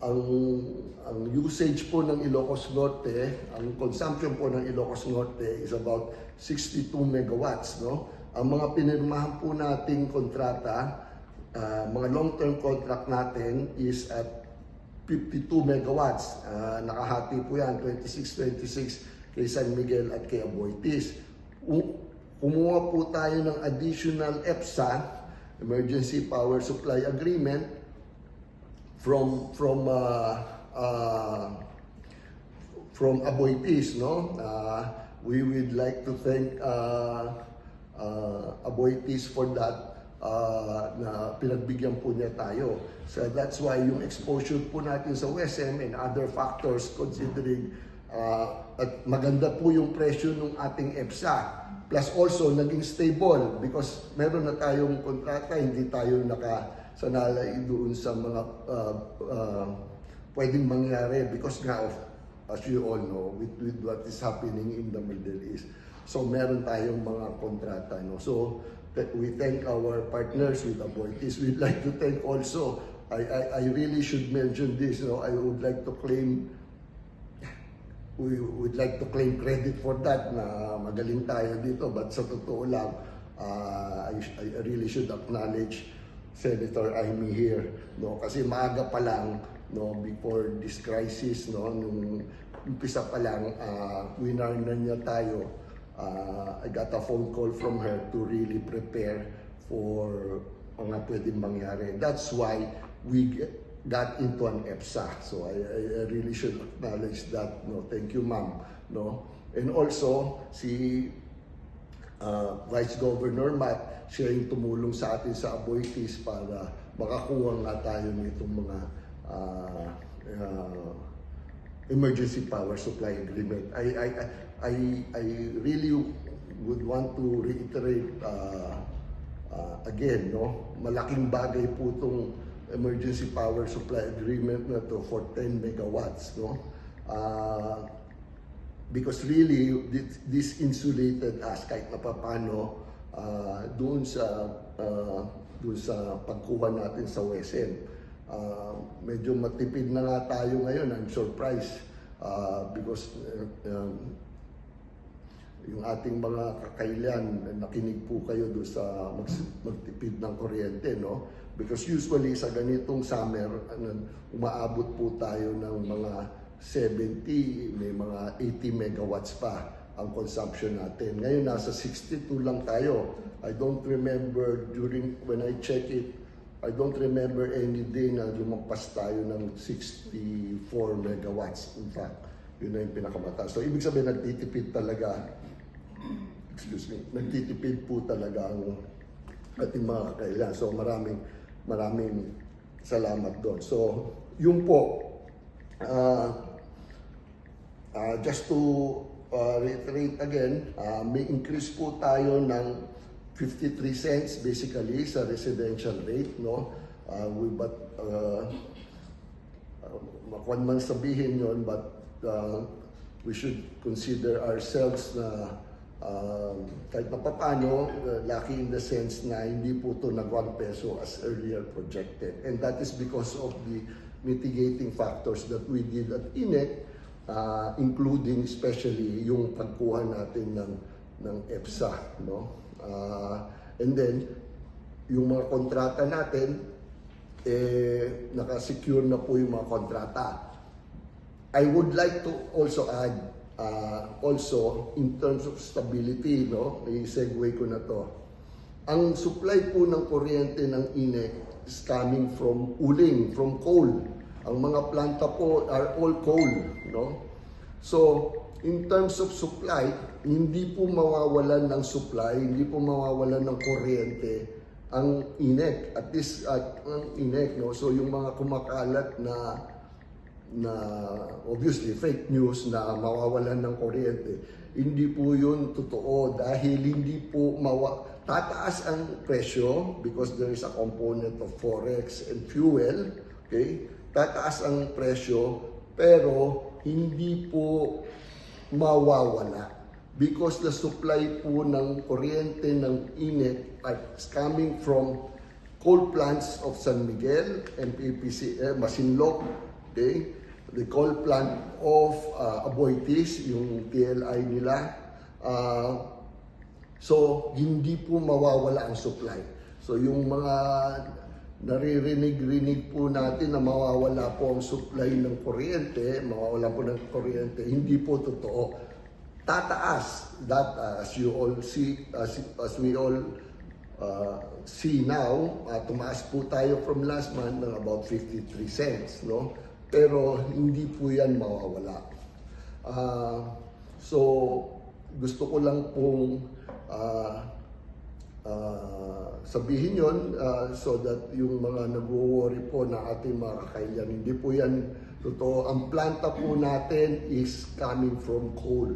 ang ang usage po ng Ilocos Norte, ang consumption po ng Ilocos Norte is about 62 megawatts, no? Ang mga pinirmahan po nating kontrata, mga long-term contract natin is at 52 megawatts. Nakahati po yan, 26 kay San Miguel at kay Aboitiz. Kumuha po tayo ng additional EPSA, Emergency Power Supply Agreement, from Aboitiz, no? We would like to thank Aboitiz for that, na pinagbigyan po niya tayo. So that's why yung exposure po natin sa WSM and other factors considering at maganda po yung presyo ng ating EPSA. Plus also naging stable because meron na tayong kontrata, hindi tayo nakasanalay doon sa mga pwedeng mangyari because nga of, as you all know, with what is happening in the Middle East. So meron tayong mga kontrata, no? So we thank our partners with Aboitiz. We'd like to thank also, I really should mention this, no? We would like to claim credit for that na magaling tayo dito, but sa totoo lang, I really should acknowledge Senator Amy here, no? Kasi maaga pa lang, no, before this crisis, no, nung umpisa pa lang, winarnan niya tayo. I got a phone call from her to really prepare for mga pwedeng mangyari. That's why we got into an EPSA. So I really should acknowledge that. No, thank you, ma'am. No, and also si Vice Governor Matt, siya yung tumulong sa atin sa Aboitiz para makakuha nga tayo nitong mga emergency power supply agreement. I really would want to reiterate again, no, malaking bagay po itong emergency power supply agreement na to for 10 megawatts, no? Because really this insulated us kahit na paano doon sa pagkuha natin sa WSM. Medyo matipid na nga tayo ngayon. I'm surprised because yung ating mga kakailan, nakinig po kayo doon sa magtipid ng kuryente, no? Because usually sa ganitong summer, umaabot po tayo ng mga 70, may mga 80 megawatts pa ang consumption natin. Ngayon nasa 62 lang tayo. I don't remember when I check it, I don't remember any day na lumagpas tayo ng 64 megawatts. In fact, yun na yung pinakamataas. So ibig sabihin nagtitipid talaga, nagtitipid po talaga ang ating mga kakailan. So maraming salamat doon. So yun po, just to reiterate again, may increase po tayo ng 53 cents basically sa residential rate, no? Makuan man sabihin yon, but we should consider ourselves na kahit pa paano, lucky in the sense na hindi po ito nag 1 peso as earlier projected. And that is because of the mitigating factors that we did at INEC, including especially yung pagkuha natin ng EPSA, no? And then, yung mga kontrata natin, nakasecure na po yung mga kontrata. I would like to also add, also in terms of stability, no? I-segue ko na to. Ang supply po ng kuryente ng INEC is coming from uling, from coal. Ang mga planta po are all coal, no? So, in terms of supply, hindi po mawawalan ng supply, hindi po mawawalan ng kuryente ang INEC, at least ang INEC, no? So, yung mga kumakalat na obviously fake news na mawawalan ng kuryente, hindi po yun totoo dahil hindi po tataas ang presyo because there is a component of forex and fuel, okay? Tataas ang presyo pero hindi po mawawala because the supply po ng kuryente ng INEC is coming from coal plants of San Miguel, MPPC, Masinloc, Okay? The coal plant of Aboitiz, yung TLI nila. So, hindi po mawawala ang supply. So, yung mga naririnig-rinig po natin na mawawala po ang supply ng kuryente, mawawala po ng kuryente, hindi po totoo. Tataas, that as you all see, as we all see now, tumaas po tayo from last month ng about 53 cents, no? Pero hindi po yan mawawala. So, gusto ko lang pong sabihin yon so that yung mga nag-worry po na ating mga kakailan, hindi po yan totoo. Ang planta po natin is coming from coal.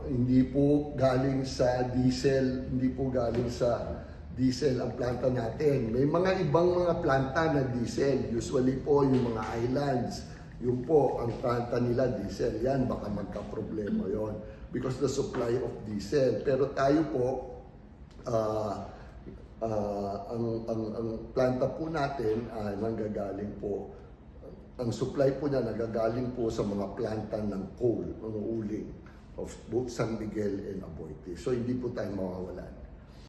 Hindi po galing sa diesel, hindi po galing sa diesel ang planta natin. May mga ibang mga planta na diesel, usually po yung mga islands, yung po ang planta nila diesel, yan baka magka-problema yon because the supply of diesel. Pero tayo po, ang planta po natin ay nanggagaling po, ang supply po niya nagagaling po sa mga planta ng coal, ng uling of both San Miguel and Aboitiz. So hindi po tayo mawawalan.